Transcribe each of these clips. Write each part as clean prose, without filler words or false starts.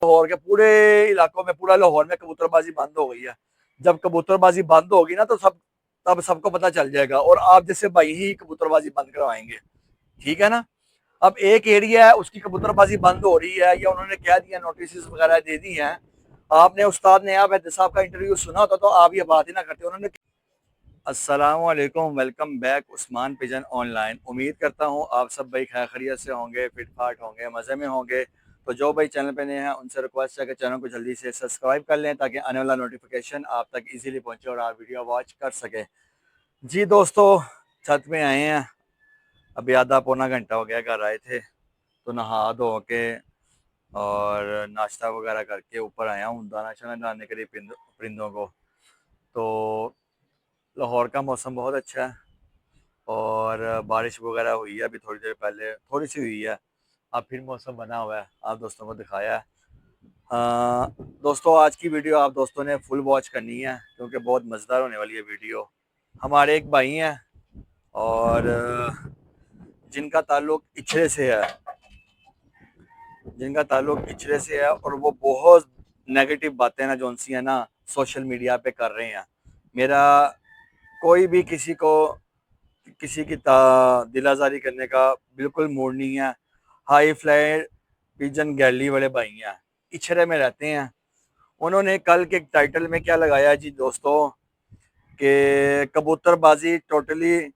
लाहौर के पूरे इलाकों में, पूरा लाहौर में कबूतरबाजी बंद हो गई है। जब कबूतरबाजी बंद होगी ना तो तब सबको पता चल जाएगा और आप जैसे भाई ही कबूतरबाजी बंद करवाएंगे, ठीक है ना। अब एक एरिया है उसकी कबूतरबाजी बंद हो रही है या उन्होंने कह दिया, नोटिस वगैरह दे दी हैं। आपने उस्ताद ने आप साहब का इंटरव्यू सुना होता तो आप ये बात ही ना करते। उन्होंने अस्सलाम वालेकुम, welcome back Usman pigeon online. उम्मीद करता हूँ आप सब भाई खैर खैरियत से होंगे, फिट फाट होंगे, मज़े में होंगे। तो जो भाई चैनल पे नए हैं उनसे रिक्वेस्ट है कि चैनल को जल्दी से सब्सक्राइब कर लें ताकि आने वाला नोटिफिकेशन आप तक इजीली पहुंचे और आप वीडियो वॉच कर सकें। जी दोस्तों, छत में आए हैं, अभी आधा पौना घंटा हो गया, घर आए थे तो नहा धो के और नाश्ता वगैरह करके ऊपर आया हूँ दाना शाना डालने के लिए परिंदों को। तो लाहौर का मौसम बहुत अच्छा है और बारिश वगैरह हुई है, अभी थोड़ी देर पहले थोड़ी सी हुई है। अब फिर मौसम बना हुआ है, आप दोस्तों को दिखाया है। दोस्तों आज की वीडियो आप दोस्तों ने फुल वॉच करनी है क्योंकि बहुत मज़ेदार होने वाली है वीडियो। हमारे एक भाई हैं और जिनका ताल्लुक इचरे से है, और वो बहुत नेगेटिव बातें ना जो सी है ना सोशल मीडिया पे कर रहे हैं। मेरा कोई भी किसी की दिलाजारी करने का बिल्कुल मूड नहीं है। हाई फ्लाई पिजन गैली वाले भाई हैं, इछरे में रहते हैं। उन्होंने कल के टाइटल में क्या लगाया जी दोस्तों कि कबूतरबाजी टोटली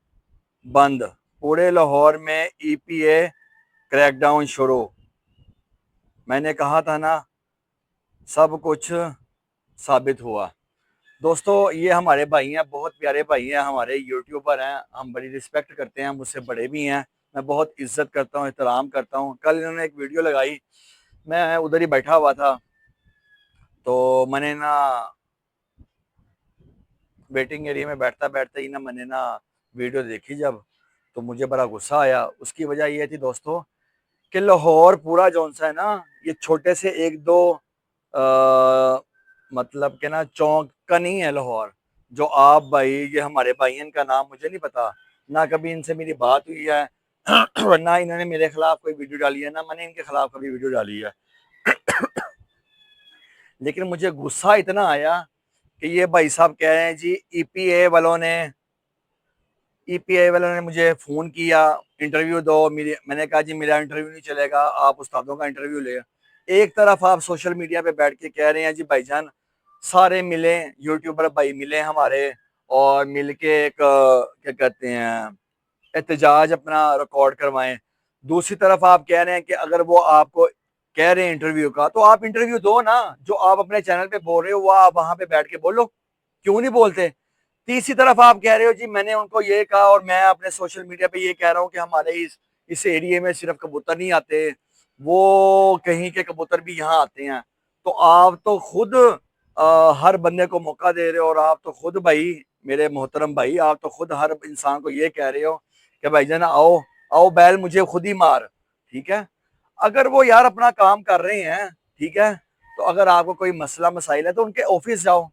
बंद, पूरे लाहौर में ईपीए क्रैकडाउन शुरू। मैंने कहा था ना, सब कुछ साबित हुआ। दोस्तों ये हमारे भाई हैं, बहुत प्यारे भाई हैं, हमारे यूट्यूबर हैं, हम बड़ी रिस्पेक्ट करते हैं, मुझसे बड़े भी हैं, मैं बहुत इज्जत करता हूँ, एहतराम करता हूँ। कल इन्होंने एक वीडियो लगाई, मैं उधर ही बैठा हुआ था तो मैंने ना वेटिंग एरिया में बैठता बैठता ही ना मैंने ना वीडियो देखी जब, तो मुझे बड़ा गुस्सा आया। उसकी वजह ये थी दोस्तों कि लाहौर पूरा जौन सा है ना, ये छोटे से एक दो मतलब के ना चौक का नहीं है लाहौर। जो आप भाई, ये हमारे भाई हैं, इनका नाम मुझे नहीं पता, ना कभी इनसे मेरी बात हुई है ना इन्होंने मेरे खिलाफ कोई वीडियो डाली है, ना मैंने इनके खिलाफ कभी वीडियो डाली है। लेकिन मुझे गुस्सा इतना आया कि ये भाई साहब कह रहे हैं जी ईपीए वालों ने मुझे फ़ोन किया, इंटरव्यू दो। मैंने कहा जी मेरा इंटरव्यू नहीं चलेगा, आप उस्तादों का इंटरव्यू ले। एक तरफ आप सोशल मीडिया पे बैठ के कह रहे हैं जी भाईजान सारे मिले, यूट्यूबर भाई मिले हमारे और मिल के एक क्या कहते हैं एहतजाज अपना रिकॉर्ड करवाएं। दूसरी तरफ आप कह रहे हैं कि अगर वो आपको कह रहे हैं इंटरव्यू का तो आप इंटरव्यू दो ना, जो आप अपने चैनल पे बोल रहे हो वो आप वहां पे बैठ के बोलो, क्यों नहीं बोलते। तीसरी तरफ आप कह रहे हो जी मैंने उनको ये कहा और मैं अपने सोशल मीडिया पे ये कह रहा हूँ कि हमारे इस एरिया में सिर्फ कबूतर नहीं आते, वो कहीं के कबूतर भी यहाँ आते हैं। तो आप तो खुद हर बंदे को मौका दे रहे हो और आप तो खुद भाई, मेरे मोहतरम भाई, आप तो खुद हर इंसान को ये कह रहे हो कि भाईजान आओ आओ बैल मुझे खुद ही मार, ठीक है। अगर वो यार अपना काम कर रहे हैं, ठीक है, तो अगर आपको कोई मसला मसाइल है तो उनके ऑफिस जाओ।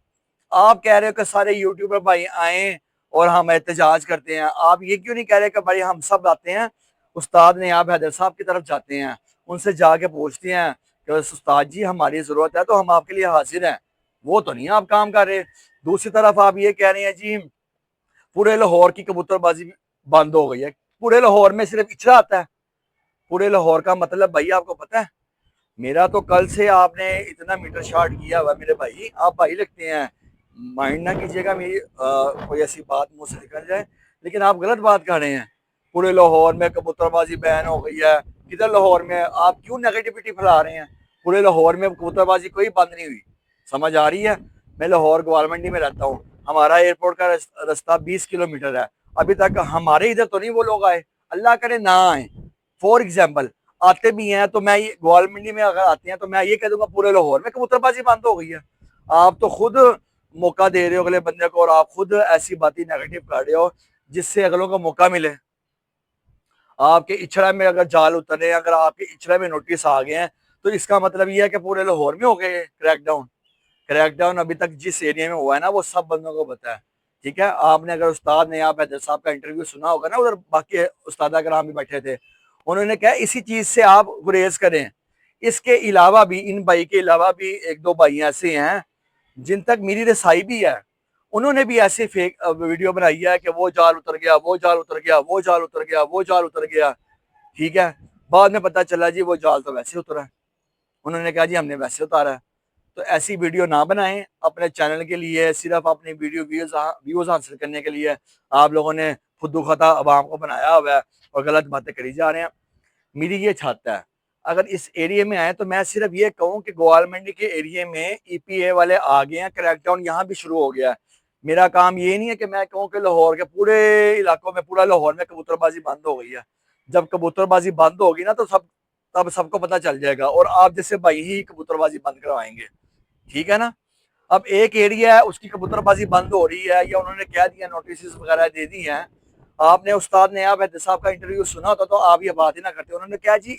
आप कह रहे हो कि सारे यूट्यूबर भाई आए और हम एहतजाज करते हैं, आप ये क्यों नहीं कह रहे कि भाई हम सब आते हैं, उस्ताद ने आप हैदर साहब की तरफ जाते हैं, उनसे जाके पूछते हैं कि उस्ताद जी हमारी ज़रूरत है तो हम आपके लिए हाजिर हैं। वो तो नहीं आप काम कर रहे। दूसरी तरफ आप ये कह रहे हैं जी पूरे लाहौर की कबूतरबाजी बंद हो गई है, पूरे लाहौर में सिर्फ इचरा आता है। पूरे लाहौर का मतलब भाई आपको पता है, मेरा तो कल से आपने इतना मीटर शॉट किया हुआ मेरे भाई, आप भाई लगते हैं, माइंड ना कीजिएगा मेरी कोई ऐसी बात मुंह से निकल जाए, लेकिन आप गलत बात कर रहे हैं। पूरे लाहौर में कबूतरबाजी बैन हो गई है, किधर लाहौर में, आप क्यों नेगेटिविटी फैला रहे हैं। पूरे लाहौर में कबूतरबाजी कोई बंद नहीं हुई, समझ आ रही है। मैं लाहौर ग्वालमंडी में रहता हूँ, हमारा एयरपोर्ट का रास्ता 20 किलोमीटर है, अभी तक हमारे इधर तो नहीं वो लोग आए, अल्लाह करे ना आए। फॉर एग्जाम्पल आते भी हैं तो मैं ये ग्वालमंडी में अगर आते हैं तो मैं ये कह दूंगा पूरे लाहौर में कबूतरबाजी बंद हो गई है। आप तो खुद मौका दे रहे हो अगले बंदे को और आप खुद ऐसी बातें नेगेटिव कर रहे हो जिससे अगलों को मौका मिले। आपके इचड़ा में अगर जाल उतरे, अगर आपके इचड़ा में नोटिस आ गए हैं तो इसका मतलब ये है कि पूरे लाहौर में हो गए क्रैकडाउन। क्रैकडाउन अभी तक जिस एरिया में हुआ है ना वो सब बंदों को पता है, ठीक है। आपने अगर उस्ताद ने आप हैदर साहब का इंटरव्यू सुना होगा ना, उधर बाकी उस्ताद कराम भी बैठे थे, उन्होंने कहा इसी चीज से आप गुरेज करें, इसके अलावा भी, इन भाई के अलावा भी एक दो भाई ऐसे हैं जिन तक मेरी रसाई भी है, उन्होंने भी ऐसे फेक वीडियो बनाई है कि वो जाल उतर गया, वो जाल उतर गया, वो जाल उतर गया, वो जाल उतर गया। ठीक है, बाद में पता चला जी वो जाल तो वैसे उतरा है, उन्होंने कहा जी हमने वैसे उतारा है। तो ऐसी वीडियो ना बनाएं अपने चैनल के लिए, सिर्फ अपनी वीडियो व्यूज हासिल करने के लिए आप लोगों ने खुद खता अवाम को बनाया हुआ है और गलत बातें करी जा रहे हैं। मेरी ये छाता है, अगर इस एरिया में आए तो मैं सिर्फ ये कहूँ कि गोवाल मंडी के एरिया में ईपीए वाले आ गए हैं, क्रैकडाउन यहाँ भी शुरू हो गया है। मेरा काम ये नहीं है कि मैं कहूँ कि लाहौर के पूरे इलाकों में, पूरा लाहौर में कबूतरबाजी बंद हो गई है। जब कबूतरबाजी बंद होगी ना तो तब सबको पता चल जाएगा और आप जैसे भाई ही कबूतरबाजी बंद करवाएंगे। ठीक है ना। अब एक एरिया है उसकी कबूतरबाजी बंद हो रही है या उन्होंने कह दिया, नोटिस वगैरह दे दी हैं। आपने उस्ताद ने आप साहब का इंटरव्यू सुना होता तो आप ये बात ही ना करते। उन्होंने कहा जी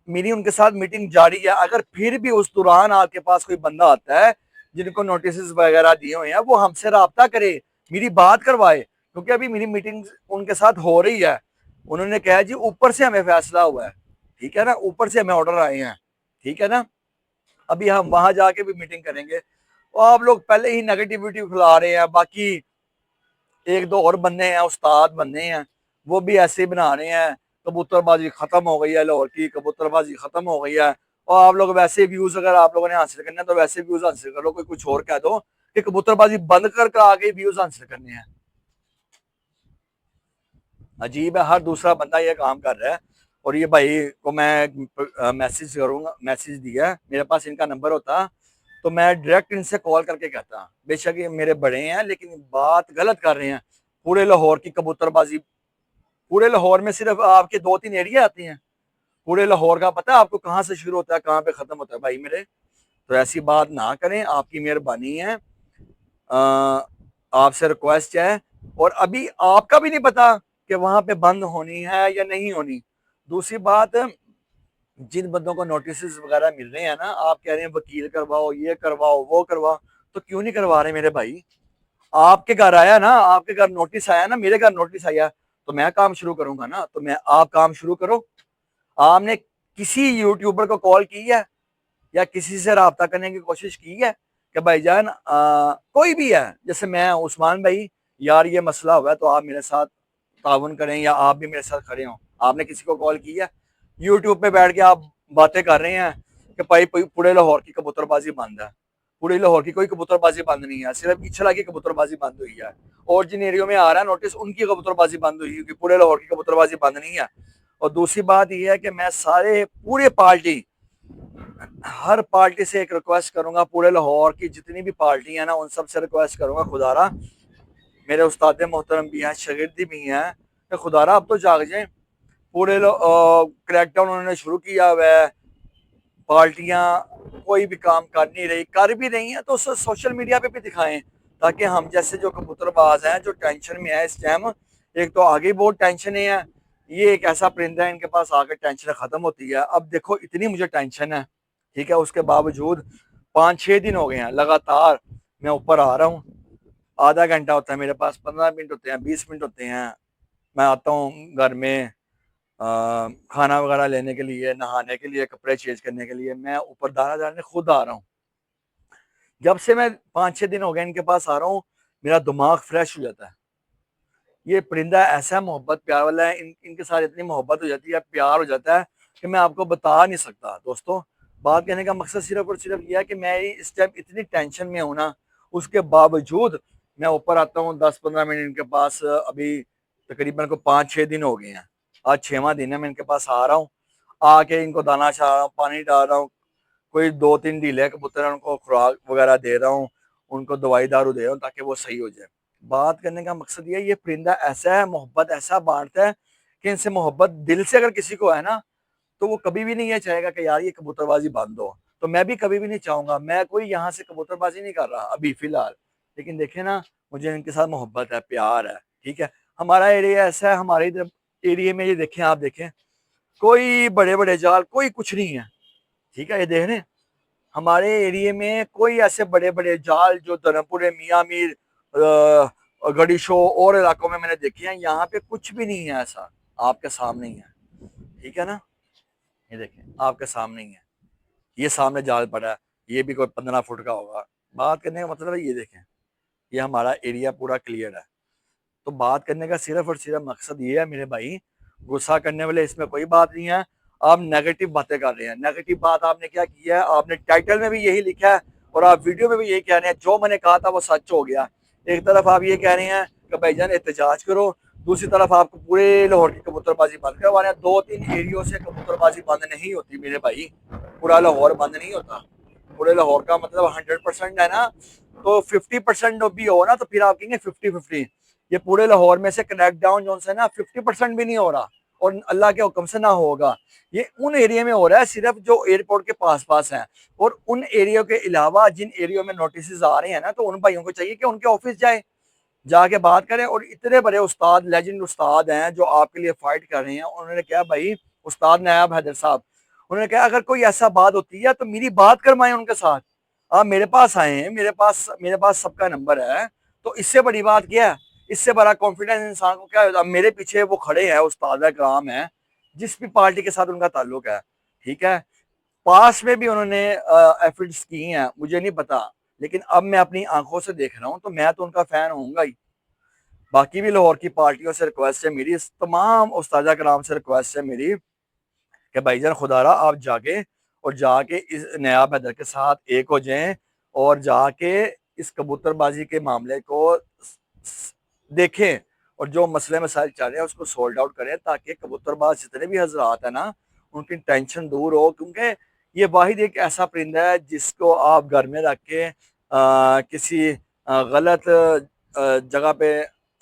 मेरी उनके साथ मीटिंग जारी है, अगर फिर भी उस दौरान आपके पास कोई बंदा आता है जिनको नोटिस वगैरह दिए हुए हैं वो हमसे रब्ता करे, मेरी बात करवाए, क्योंकि अभी मेरी मीटिंग उनके साथ हो रही है। उन्होंने कहा जी ऊपर से हमें फैसला हुआ है, ठीक है ना, ऊपर से हमें ऑर्डर आए हैं, ठीक है ना। अभी हम वहां जाके भी मीटिंग करेंगे। तो आप लोग पहले ही नेगेटिविटी फैला रहे हैं, बाकी एक दो और बंदे हैं, उस्ताद बंदे हैं, वो भी ऐसे ही बना रहे हैं कबूतरबाजी खत्म हो गई है, लाहौर की कबूतरबाजी खत्म हो गई है। और आप लोग वैसे व्यूज अगर आप लोगों ने हासिल करने हैं तो वैसे व्यूज हासिल करो, कोई कुछ और कह दो कि कबूतरबाजी बंद कर आगे व्यूज हासिल करने हैं। अजीब है, हर दूसरा बंदा ये काम कर रहा है। और ये भाई को मैं मैसेज करूंगा, मैसेज दिया है, मेरे पास इनका नंबर होता तो मैं डायरेक्ट इनसे कॉल करके कहता। बेशक ये मेरे बड़े हैं लेकिन बात गलत कर रहे हैं। पूरे लाहौर की कबूतरबाजी, पूरे लाहौर में सिर्फ आपके दो तीन एरिया आते हैं, पूरे लाहौर का पता है आपको कहाँ से शुरू होता है कहाँ पे खत्म होता है भाई मेरे। तो ऐसी बात ना करें, आपकी मेहरबानी है, आपसे रिक्वेस्ट है। और अभी आपका भी नहीं पता कि वहां पे बंद होनी है या नहीं होनी। दूसरी बात, जिन बंदों को नोटिस वगैरह मिल रहे हैं ना, आप कह रहे हैं वकील करवाओ, ये करवाओ, वो करवाओ, तो क्यों नहीं करवा रहे मेरे भाई। आपके घर आया ना, आपके घर नोटिस आया ना, मेरे घर नोटिस आया तो मैं काम शुरू करूंगा ना। तो मैं आप काम शुरू करो। आपने किसी यूट्यूबर को कॉल की है या किसी से रब्ता करने की कोशिश की है कि भाईजान कोई भी है, जैसे मैं उस्मान भाई, यार ये मसला हुआ है तो आप मेरे साथ ताउन करें या आप भी मेरे साथ खड़े हों। आपने किसी को कॉल की है? यूट्यूब पे बैठ के आप बातें कर रहे हैं कि भाई पूरे लाहौर की कबूतरबाजी बंद है। पूरे लाहौर की कोई कबूतरबाजी बंद नहीं है, सिर्फ इछला की कबूतरबाजी बंद हुई है। और जिन एरियो में आ रहा है नोटिस उनकी कबूतरबाजी बंद हुई है, पूरे लाहौर की कबूतरबाजी बंद नहीं है। और दूसरी बात यह है कि मैं सारे पूरे पार्टी, हर पार्टी से एक रिक्वेस्ट करूंगा, पूरे लाहौर की जितनी भी पार्टी है ना उन सब से रिक्वेस्ट करूंगा, खुदारा मेरे उस्ताद मोहतरम भी हैं, शागिर्दी भी हैं, तो खुदारा अब तो जाग जाए। पूरे क्रैकडाउन उन्होंने शुरू किया हुआ है, पार्टियां कोई भी काम कर नहीं रही, कर भी रही हैं तो सोशल मीडिया पे भी दिखाएं, ताकि हम जैसे जो कबूतरबाज हैं जो टेंशन में है इस टाइम, एक तो आगे बहुत टेंशन है, ये एक ऐसा परिंदा है इनके पास आकर टेंशन खत्म होती है। अब देखो इतनी मुझे टेंशन है, ठीक है, उसके बावजूद 5-6 दिन हो गए हैं लगातार मैं ऊपर आ रहा हूँ। आधा घंटा होता है मेरे पास, 15 मिनट होते हैं, 20 मिनट होते हैं, मैं आता हूँ घर में खाना वगैरह लेने के लिए, नहाने के लिए, कपड़े चेंज करने के लिए, मैं ऊपर दाना डालने खुद आ रहा हूँ। जब से मैं 5-6 दिन हो गए इनके पास आ रहा हूँ, मेरा दिमाग फ्रेश हो जाता है। ये परिंदा ऐसा मोहब्बत प्यार वाला है, इनके साथ इतनी मोहब्बत हो जाती है, प्यार हो जाता है कि मैं आपको बता नहीं सकता। दोस्तों, बात कहने का मकसद सिर्फ और सिर्फ यह है कि मैं इस टाइम इतनी टेंशन में हूं ना, उसके बावजूद मैं ऊपर आता हूँ 10-15 मिनट इनके पास। अभी तकरीबन को 5-6 दिन हो गए हैं, आज 6वां दिन है मैं इनके पास आ रहा हूँ। आके इनको दाना चाह रहा हूँ, पानी डाल रहा हूँ, कोई 2-3 ढीले कबूतर हैं उनको खुराक वगैरह दे रहा हूँ, उनको दवाई दारू दे रहा हूँ ताकि वो सही हो जाए। बात करने का मकसद ये परिंदा ऐसा है, मोहब्बत ऐसा बांटता है कि इनसे मोहब्बत दिल से अगर किसी को है ना तो वो कभी भी नहीं ये चाहेगा कि यार ये कबूतरबाजी बंद हो। तो मैं भी कभी भी नहीं चाहूंगा, मैं कोई यहाँ से कबूतरबाजी नहीं कर रहा अभी फिलहाल, लेकिन देखे ना मुझे इनके साथ मोहब्बत है, प्यार है, ठीक है। हमारा एरिया ऐसा है, हमारे इधर एरिया में ये देखें, आप देखें कोई बड़े बड़े जाल कोई कुछ नहीं है, ठीक है, ये देख रहे हैं हमारे एरिया में कोई ऐसे बड़े बड़े जाल जो धर्मपुरे, मियाँ मीर, गड़ी शो और इलाकों में मैंने देखे हैं, यहाँ पे कुछ भी नहीं है ऐसा। आपके सामने ही है, ठीक है ना, ये देखें आपके सामने ही है। ये सामने जाल पड़ा है, ये भी कोई 15 फुट का होगा। बात करने का मतलब है, ये देखें, ये हमारा एरिया पूरा क्लियर है। तो बात करने का सिर्फ और सिर्फ मकसद ये है मेरे भाई, गुस्सा करने वाले इसमें कोई बात नहीं है। आप नेगेटिव बातें कर रहे हैं। नेगेटिव बात आपने क्या किया है, आपने टाइटल में भी यही लिखा है और आप वीडियो में भी यही कह रहे हैं, जो मैंने कहा था वो सच हो गया। एक तरफ आप ये कह रहे हैं कि भाईजान एहतजाज करो, दूसरी तरफ आपको पूरे लाहौर की कबूतरबाजी बंद करवा रहे हैं। 2-3 एरियो से कबूतरबाजी बंद नहीं होती मेरे भाई, पूरा लाहौर बंद नहीं होता। पूरे लाहौर का मतलब 100% है ना, तो 50% भी हो ना तो फिर आप कहेंगे 50-50। ये पूरे लाहौर में से क्रैक डाउन जो है ना 50% भी नहीं हो रहा, और अल्लाह के हुक्म से ना होगा। ये उन एरिया में हो रहा है सिर्फ जो एयरपोर्ट के पास पास हैं, और उन एरिया के अलावा जिन एरिया में नोटिस आ रहे हैं ना, तो उन भाइयों को चाहिए कि उनके ऑफिस जाए, जाके बात करें। और इतने बड़े उस्ताद, लेजेंड उस्ताद हैं जो आपके लिए फाइट कर रहे हैं। उन्होंने क्या भाई, उस्ताद नायाब हैदर साहब, उन्होंने कहा अगर कोई ऐसा बात होती है तो मेरी बात करवाएं उनके साथ। आप मेरे पास आए हैं, मेरे पास सबका नंबर है, तो इससे बड़ी बात क्या है, इससे बड़ा कॉन्फिडेंस इंसान को क्या होता है। मेरे पीछे वो खड़े हैं, उस्ताद कराम है, जिस भी पार्टी के साथ उनका ताल्लुक है, ठीक है। पास में भी उन्होंने एफर्ट्स की हैं, मुझे नहीं पता, लेकिन अब मैं अपनी आंखों से देख रहा हूँ, तो मैं तो उनका फैन होऊंगा ही। बाकी भी लाहौर की पार्टियों से रिक्वेस्ट है मेरी, तमाम उस्ताद कराम से रिक्वेस्ट है मेरी कि भाईजान खुदारा आप जाके, और जाके इस नयाब हैदर के साथ एक हो जाएं, और जाके इस कबूतरबाजी के मामले को देखें, और जो मसले मसाइल चल रहे हैं उसको सोल्व आउट करें, ताकि कबूतरबाज जितने भी हजरात है ना, उनकी टेंशन दूर हो। क्योंकि ये वाहिद एक ऐसा परिंदा है जिसको आप घर में रख के किसी गलत जगह पे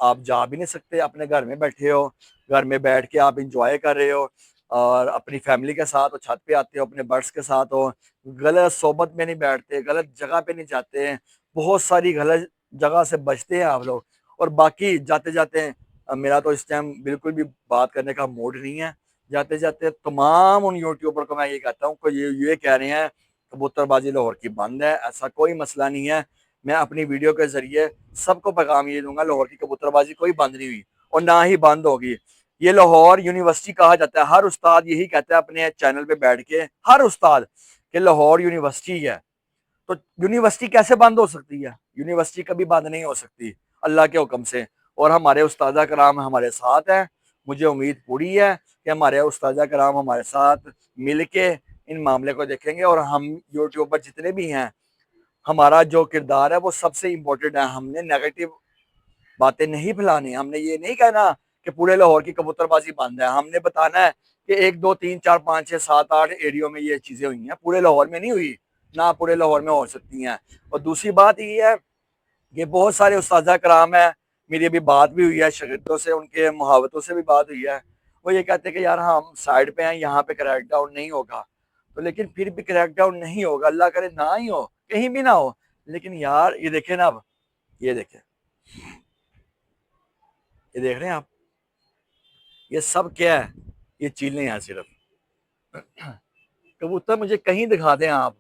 आप जा भी नहीं सकते। अपने घर में बैठे हो, घर में बैठ के आप इंजॉय कर रहे हो, और अपनी फैमिली के साथ हो, छत पे आते हो, अपने बर्ड्स के साथ हो, गलत सोबत में नहीं बैठते, गलत जगह पे नहीं जाते हैं, बहुत सारी गलत जगह से बचते हैं आप लोग। और बाकी जाते जाते मेरा तो इस टाइम बिल्कुल भी बात करने का मूड नहीं है। जाते जाते तमाम उन यूट्यूबर को मैं ये कहता हूँ कि ये कह रहे हैं कबूतरबाजी लाहौर की बंद है, ऐसा कोई मसला नहीं है। मैं अपनी वीडियो के जरिए सबको पैगाम ये दूंगा, लाहौर की कबूतरबाजी कोई बंद नहीं हुई और ना ही बंद होगी। ये लाहौर यूनिवर्सिटी कहा जाता है, हर उस्ताद यही कहता है अपने चैनल पे बैठ के, हर उस्ताद, कि लाहौर यूनिवर्सिटी है। तो यूनिवर्सिटी कैसे बंद हो सकती है? यूनिवर्सिटी कभी बंद नहीं हो सकती अल्लाह के हुक्म से। और हमारे उस्ताद कराम हमारे साथ हैं, मुझे उम्मीद पूरी है कि हमारे उस्ताद कराम हमारे साथ मिल के इन मामले को देखेंगे। और हम यूट्यूबर जितने भी हैं, हमारा जो किरदार है वो सबसे इम्पोर्टेंट है। हमने नेगेटिव बातें नहीं फैलानी, हमने ये नहीं कहना कि पूरे लाहौर की कबूतरबाजी बंद है। हमने बताना है कि 1 2 3 4 5 6 7 8 एरियो में ये चीजें हुई हैं, पूरे लाहौर में नहीं हुई, ना पूरे लाहौर में हो सकती हैं। और दूसरी बात ये है कि बहुत सारे उस्ताद कराम है, मेरी अभी बात भी हुई है शागिर्दों से, उनके मुहावतों से भी बात हुई है। वो ये कहते हैं कि यार हम साइड पे हैं, यहाँ पे क्रैक डाउन नहीं होगा। तो लेकिन फिर भी क्रैक डाउन नहीं होगा, अल्लाह करे ना ही हो, कहीं भी ना हो। लेकिन यार ये देखें ना, अब ये देखें, ये देख रहे हैं आप, ये सब क्या है? ये चीलें हैं सिर्फ। कबूतर मुझे कहीं दिखा दें आप,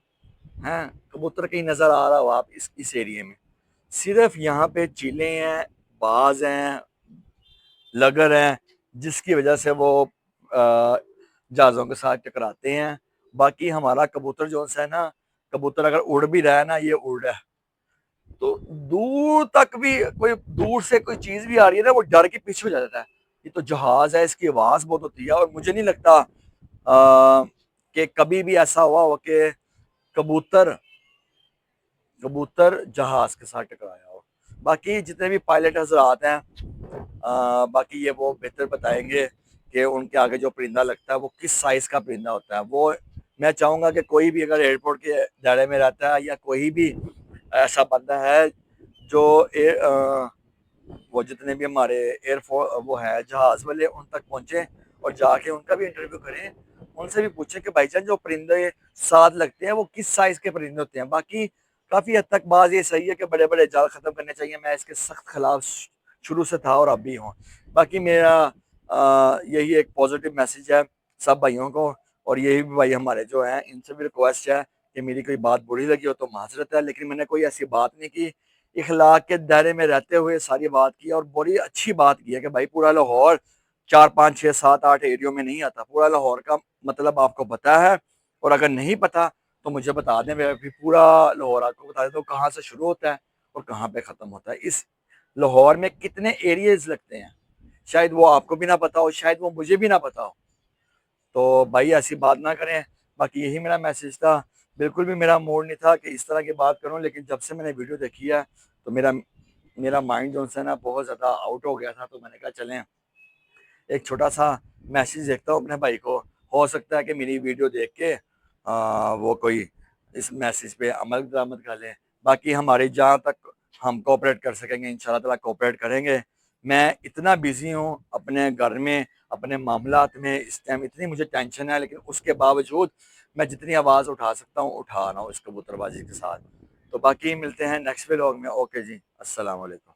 हैं कबूतर कहीं नजर आ रहा हो आप इस एरिया में? सिर्फ यहाँ पे चीलें हैं, बाज हैं, लगर हैं, जिसकी वजह से वो जहाज़ों के साथ टकराते हैं। बाकी हमारा कबूतर जो है ना, कबूतर अगर उड़ भी रहा है ना, ये उड़ रहा है तो दूर तक भी, कोई दूर से कोई चीज भी आ रही है ना, वो डर के पीछे हो जाता है। ये तो जहाज है, इसकी आवाज बहुत होती है, और मुझे नहीं लगता कि कभी भी ऐसा हुआ हो कि कबूतर कबूतर जहाज के साथ टकराया हो। बाकी जितने भी पायलट हजरात हैं, बाकी ये वो बेहतर बताएंगे कि उनके आगे जो परिंदा लगता है वो किस साइज का परिंदा होता है। वो मैं चाहूंगा कि कोई भी अगर एयरपोर्ट के दायरे में रहता है, या कोई भी ऐसा बंदा है जो वो जितने भी हमारे एयरफोर्स वो है जहाज वाले, उन तक पहुंचे और जाके उनका भी इंटरव्यू करें। उनसे भी पूछें कि भाईजान जो परिंदे साथ लगते हैं वो किस साइज के परिंदे होते हैं। बाकी काफी हद तक बात ये सही है कि बड़े बड़े जाल खत्म करने चाहिए, मैं इसके सख्त खिलाफ शुरू से था और अब भी हूँ। बाकी मेरा यही एक पॉजिटिव मैसेज है सब भाइयों को, और यही भी भाई हमारे जो हैं इनसे भी रिक्वेस्ट है कि मेरी कोई बात बुरी लगी हो तो माजरत है, लेकिन मैंने कोई ऐसी बात नहीं की, इखलाक के दायरे में रहते हुए सारी बात की। और बड़ी अच्छी बात की है कि भाई पूरा लाहौर 4 5 6 7 8 एरियो में नहीं आता, पूरा लाहौर का मतलब आपको पता है। और अगर नहीं पता तो मुझे बता दें, मैं फिर पूरा लाहौर आपको बता देता हूँ कहाँ से शुरू होता है और कहाँ पे ख़त्म होता है। इस लाहौर में कितने एरियाज लगते हैं, शायद वो आपको भी ना पता हो, शायद वो मुझे भी ना पता हो। तो भाई ऐसी बात ना करें। बाकी यही मेरा मैसेज था। बिल्कुल भी मेरा मूड नहीं था कि इस तरह की बात करूं, लेकिन जब से मैंने वीडियो देखी है तो मेरा मेरा माइंड जो है ना बहुत ज़्यादा आउट हो गया था। तो मैंने कहा चलें एक छोटा सा मैसेज देखता हूँ अपने भाई को, हो सकता है कि मेरी वीडियो देख के वो कोई इस मैसेज पे अमल दरामद कर लें। बाकी हमारे जहाँ तक हम कोऑपरेट कर सकेंगे इंशाल्लाह ताला कोऑपरेट करेंगे। मैं इतना बिजी हूँ अपने घर में, अपने मामलात में, इस टाइम इतनी मुझे टेंशन है, लेकिन उसके बावजूद मैं जितनी आवाज़ उठा सकता हूँ उठा रहा हूँ इस कबूतरबाजी के साथ। तो बाकी मिलते हैं नेक्स्ट व्लॉग में। ओके जी, अस्सलाम वालेकुम।